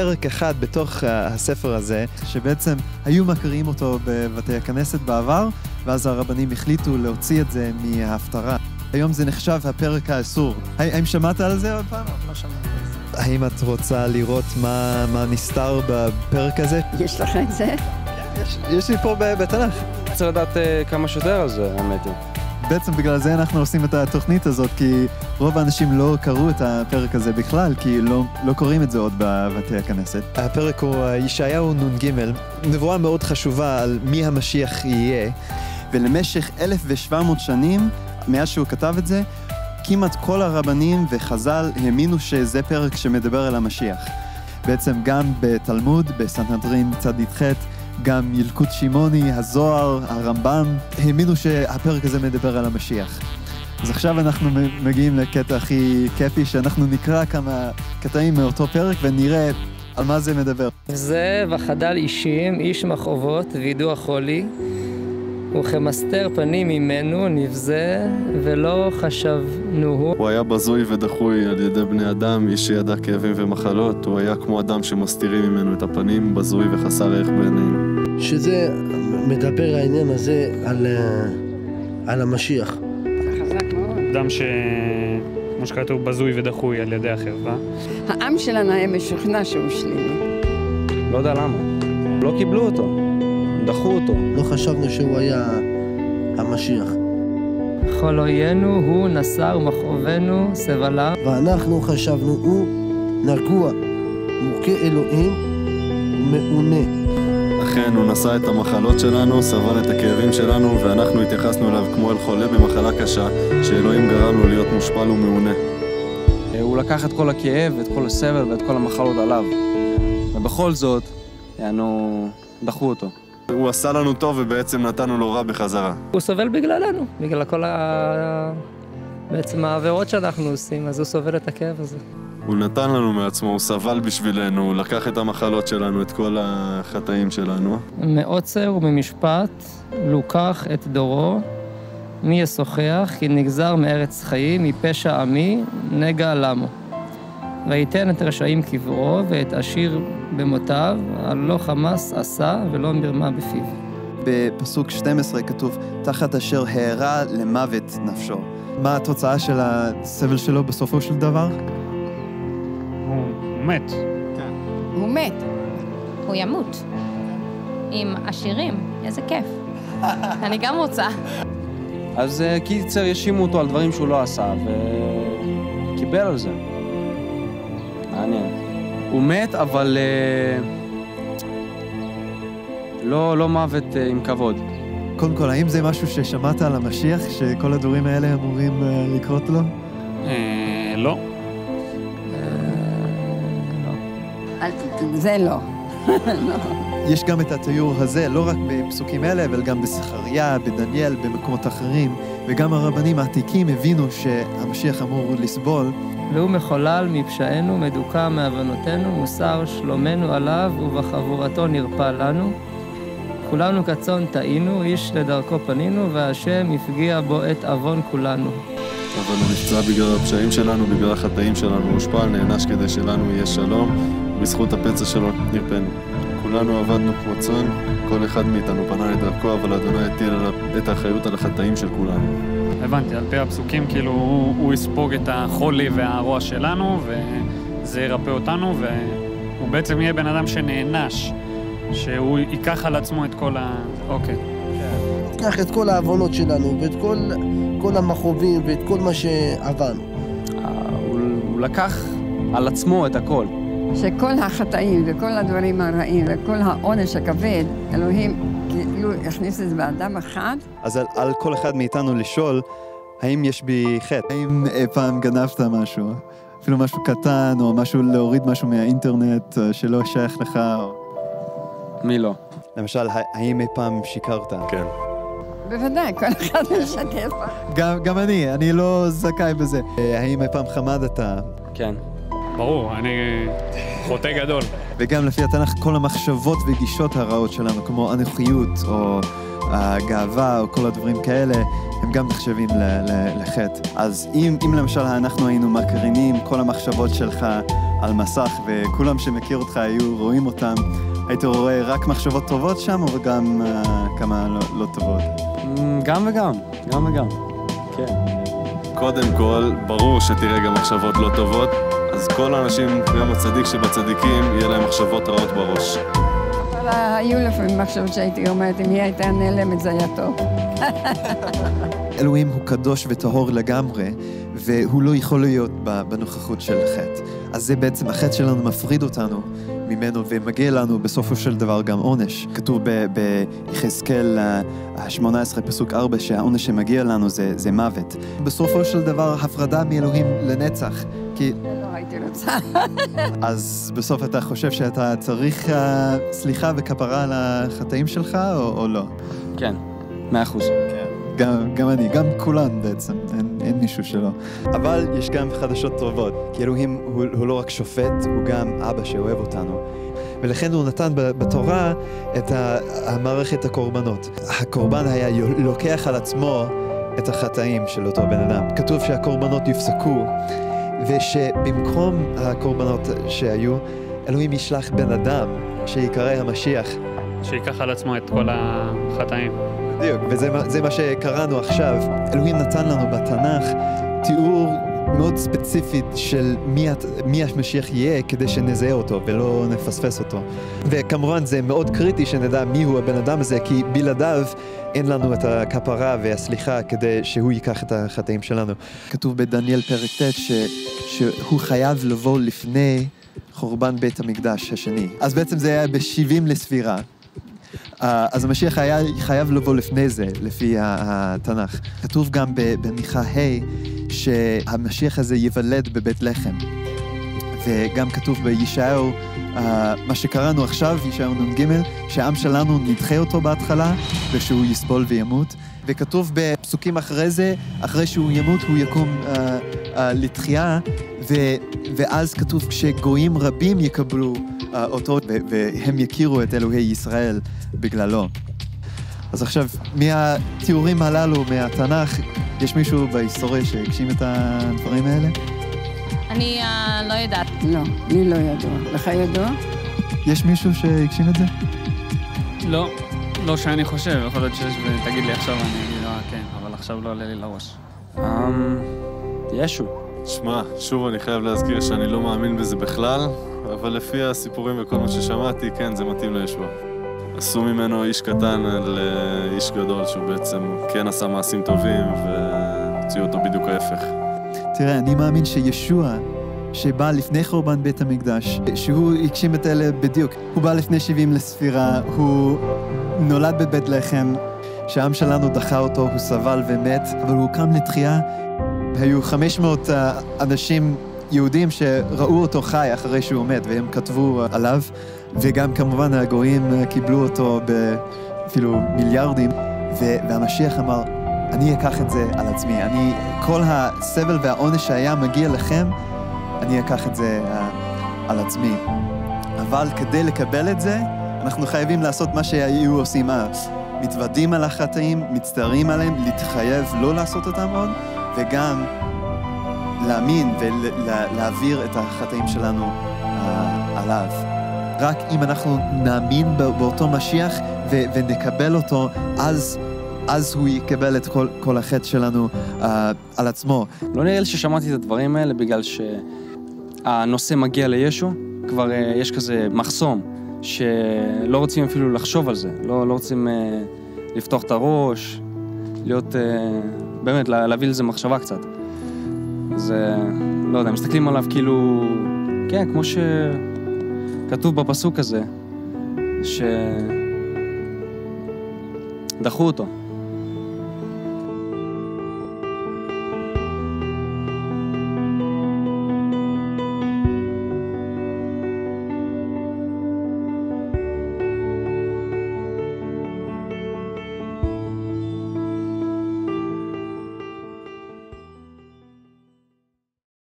פרק אחד בתוך הספר הזה, שבעצם היו מקריאים אותו בבתי הכנסת בעבר, ואז הרבנים החליטו להוציא את זה מההפטרה. היום זה נחשב הפרק האסור. האם שמעת על זה עוד פעם? לא שמעתי על זה. האם את רוצה לראות מה נסתר בפרק הזה? יש לך את זה? יש לי פה בתנ"ך. רוצה לדעת כמה שיותר על זה, האמת היא. בעצם בגלל זה אנחנו עושים את התוכנית הזאת, כי רוב האנשים לא קראו את הפרק הזה בכלל, כי לא קוראים את זה עוד בבתי הכנסת. הפרק הוא ישעיהו נ"ג, נבואה מאוד חשובה על מי המשיח יהיה, ולמשך 1,700 שנים, מאז שהוא כתב את זה, כמעט כל הרבנים וחז"ל האמינו שזה פרק שמדבר על המשיח. בעצם גם בתלמוד, בסנהדרין צ"ח, גם ילקוט שמעוני, הזוהר, הרמב"ם, האמינו שהפרק הזה מדבר על המשיח. אז עכשיו אנחנו מגיעים לקטע הכי כיפי, שאנחנו נקרא כמה קטעים מאותו פרק ונראה על מה זה מדבר. זה וחדל אישים, איש מכאובות וידוע חולי, וכמסתר פנים ממנו נבזה ולא חשבנוהו. הוא היה בזוי ודחוי על ידי בני אדם, איש שידע כאבים ומחלות. הוא היה כמו אדם שמסתירים ממנו את הפנים, בזוי וחסר ערך בעינינו. שזה מדבר העניין הזה על המשיח. זה חזק מאוד. אדם כמו שכתוב בזוי ודחוי על ידי החרבה. העם שלנו היה משוכנע שהוא שלילי. לא יודע למה. לא קיבלו אותו. דחו אותו. לא חשבנו שהוא היה המשיח. כל אוינו הוא נסר מכאובנו סבלה. ואנחנו חשבנו הוא נרגוע, מוכה אלוהים ומעונה. אכן, הוא נשא את המחלות שלנו, סבל את הכאבים שלנו, ואנחנו התייחסנו אליו כמו אל חולה במחלה קשה, שאלוהים גרם לו להיות מושפל ומעונה. הוא לקח את כל הכאב, את כל הסבל ואת כל המחלות עליו. ובכל זאת, דחו אותו. הוא עשה לנו טוב ובעצם נתנו לו רע בחזרה. הוא סובל בגללנו, בגלל כל בעצם העבירות שאנחנו עושים, אז הוא סובל את הכאב הזה. הוא נתן לנו מעצמו, הוא סבל בשבילנו, הוא לקח את המחלות שלנו, את כל החטאים שלנו. מעוצר וממשפט לוקח את דורו, מי ישוחח, כי נגזר מארץ חיים, מפשע עמי, נגע למו. ויתן את רשעים קברו ואת עשיר במותיו, על לא חמס עשה ולא מרמה בפיו. בפסוק 12 כתוב, תחת אשר הערה למוות נפשו. מה התוצאה של הסבל שלו בסופו של דבר? הוא מת. כן. הוא מת. הוא ימות. עם עשירים. איזה כיף. אני גם רוצה. אז קיצר ישימו אותו על דברים שהוא לא עשה, וקיבל על זה. מעניין. הוא מת, אבל לא מוות עם כבוד. קודם כל, האם זה משהו ששמעת על המשיח, שכל הדברים האלה אמורים לקרות לו? לא. זה לא. יש גם את התיאור הזה, לא רק בפסוקים אלה, אבל גם בזכריה, בדניאל, במקומות אחרים, וגם הרבנים העתיקים הבינו שהמשיח אמור לסבול. והוא מחולל מפשענו, מדוכא מעוונותינו, מוסר שלומנו עליו, ובחבורתו נרפא לנו. כולנו כצאן טעינו, איש לדרכו פנינו, והשם הפגיע בו את עוון כולנו. אבל הוא נפצע בגלל הפשעים שלנו, בגלל החטאים שלנו, הושפל, נענש כדי שלנו יהיה שלום, בזכות הפצע שלו נרפאנו. כולנו עבדנו כמו צאן, כל אחד מאיתנו פנה לדרכו, אבל אדוני הטיל את האחריות על החטאים של כולנו. הבנתי, על פי הפסוקים, כאילו הוא יספוג את החולי והרוע שלנו, וזה ירפא אותנו, והוא בעצם יהיה בן אדם שנענש, שהוא ייקח על עצמו את כל אוקיי. ייקח את כל העוונות שלנו, ואת כל המכאובים, ואת כל מה שעברנו. הוא לקח על עצמו את הכל. שכל החטאים וכל הדברים הרעים וכל העונש הכבד, אלוהים כאילו הכניס את זה באדם אחד. אז על כל אחד מאיתנו לשאול, האם יש בי חטא? האם אי פעם גנבת משהו? אפילו משהו קטן, או משהו להוריד משהו מהאינטרנט שלא שייך לך? מי לא? למשל, האם אי פעם שיקרת? כן. בוודאי, כל אחד משקף. גם אני לא זכאי בזה. האם אי פעם חמדת? כן. ברור, אני חוטא גדול. וגם לפי התנ"ך, כל המחשבות וגישות הרעות שלנו, כמו אנוכיות או הגאווה או כל הדברים כאלה, הם גם נחשבים לחטא. אז אם למשל אנחנו היינו מקרינים כל המחשבות שלך, על מסך, וכולם שמכיר אותך היו רואים אותם. היית רואה רק מחשבות טובות שם, או גם כמה לא טובות? גם וגם, גם וגם, כן. קודם כל, ברור שתראה גם מחשבות לא טובות, אז כל האנשים, גם הצדיק שבצדיקים, יהיה להם מחשבות רעות בראש. אבל היו לפעמים מחשבות שהייתי אומרת, אם היא הייתה נעלמת זה היה טוב. אלוהים הוא קדוש וטהור לגמרי, והוא לא יכול להיות בנוכחות של חטא. אז זה בעצם, החטא שלנו מפריד אותנו ממנו, ומגיע לנו בסופו של דבר גם עונש. כתוב ביחזקאל 18 פסוק 4, שהעונש שמגיע לנו זה מוות. בסופו של דבר הפרדה מאלוהים לנצח, כי... לא הייתי רוצה. אז בסוף אתה חושב שאתה צריך סליחה וכפרה על החטאים שלך, או לא? כן, 100%. גם אני, גם כולן בעצם, אין מישהו שלא. אבל יש גם חדשות טובות, כי אלוהים הוא לא רק שופט, הוא גם אבא שאוהב אותנו. ולכן הוא נתן בתורה את המערכת הקורבנות. הקורבן היה לוקח על עצמו את החטאים של אותו בן אדם. כתוב שהקורבנות יפסקו, ושבמקום הקורבנות שהיו, אלוהים ישלח בן אדם שיקרא המשיח. שיקח על עצמו את כל החטאים. בדיוק, וזה מה שקראנו עכשיו. אלוהים נתן לנו בתנ"ך תיאור מאוד ספציפית של מי המשיח יהיה, כדי שנזהה אותו ולא נפספס אותו. וכמובן זה מאוד קריטי שנדע מי הוא הבן אדם הזה, כי בלעדיו אין לנו את הכפרה והסליחה כדי שהוא ייקח את החטאים שלנו. כתוב בדניאל פרק ט' שהוא חייב לבוא לפני חורבן בית המקדש השני. אז בעצם זה היה ב-70 לספירה. אז המשיח היה חייב לבוא לפני זה, לפי התנ"ך. כתוב גם במיכה ה' שהמשיח הזה יוולד בבית לחם. וגם כתוב בישעיהו, מה שקראנו עכשיו, ישעיהו נ"ג, שהעם שלנו נדחה אותו בהתחלה, ושהוא יסבול וימות. וכתוב בפסוקים אחרי זה, אחרי שהוא ימות, הוא יקום לתחייה, ואז כתוב שגויים רבים יקבלו אותו, והם יכירו את אלוהי ישראל בגללו. אז עכשיו, מהתיאורים הללו, מהתנ"ך, יש מישהו בהיסטוריה שהגשים את הדברים האלה? אני לא יודעת. לא, לי לא ידוע. לך ידוע? יש מישהו שהגשים את זה? לא, לא שאני חושב, יכול להיות שיש, ותגיד לי עכשיו, אני אגיד, כן, אבל עכשיו לא עולה לי לראש. ישו. שמע, שוב אני חייב להזכיר שאני לא מאמין בזה בכלל, אבל לפי הסיפורים וכל מה ששמעתי, כן, זה מתאים לישוע. עשו ממנו איש קטן לאיש גדול, שהוא בעצם כן עשה מעשים טובים, והוציאו אותו בדיוק ההפך. תראה, אני מאמין שישוע, שבא לפני חורבן בית המקדש, שהוא הגשים את אלה בדיוק. הוא בא לפני 70 לספירה, הוא נולד בבית לחם, שהעם שלנו דחה אותו, הוא סבל ומת, אבל הוא קם לתחייה. היו 500 אנשים יהודים שראו אותו חי אחרי שהוא מת, והם כתבו עליו, וגם כמובן הגויים קיבלו אותו אפילו מיליארדים, והמשיח אמר, אני אקח את זה על עצמי, כל הסבל והעונש שהיה מגיע לכם, אני אקח את זה על עצמי. אבל כדי לקבל את זה, אנחנו חייבים לעשות מה שהיו עושים אז. מתוודים על החטאים, מצטערים עליהם, להתחייב לא לעשות אותם עוד, וגם להאמין ולהעביר את החטאים שלנו עליו. רק אם אנחנו נאמין באותו משיח ונקבל אותו, אז הוא יקבל את כל החטא שלנו על עצמו. לא נראה לי ששמעתי את הדברים האלה בגלל שהנושא מגיע לישו, כבר יש כזה מחסום, שלא רוצים אפילו לחשוב על זה, לא רוצים לפתוח את הראש, להיות, באמת, להביא לזה מחשבה קצת. אז לא יודע, מסתכלים עליו כאילו, כן, כמו שכתוב בפסוק הזה, שדחו אותו.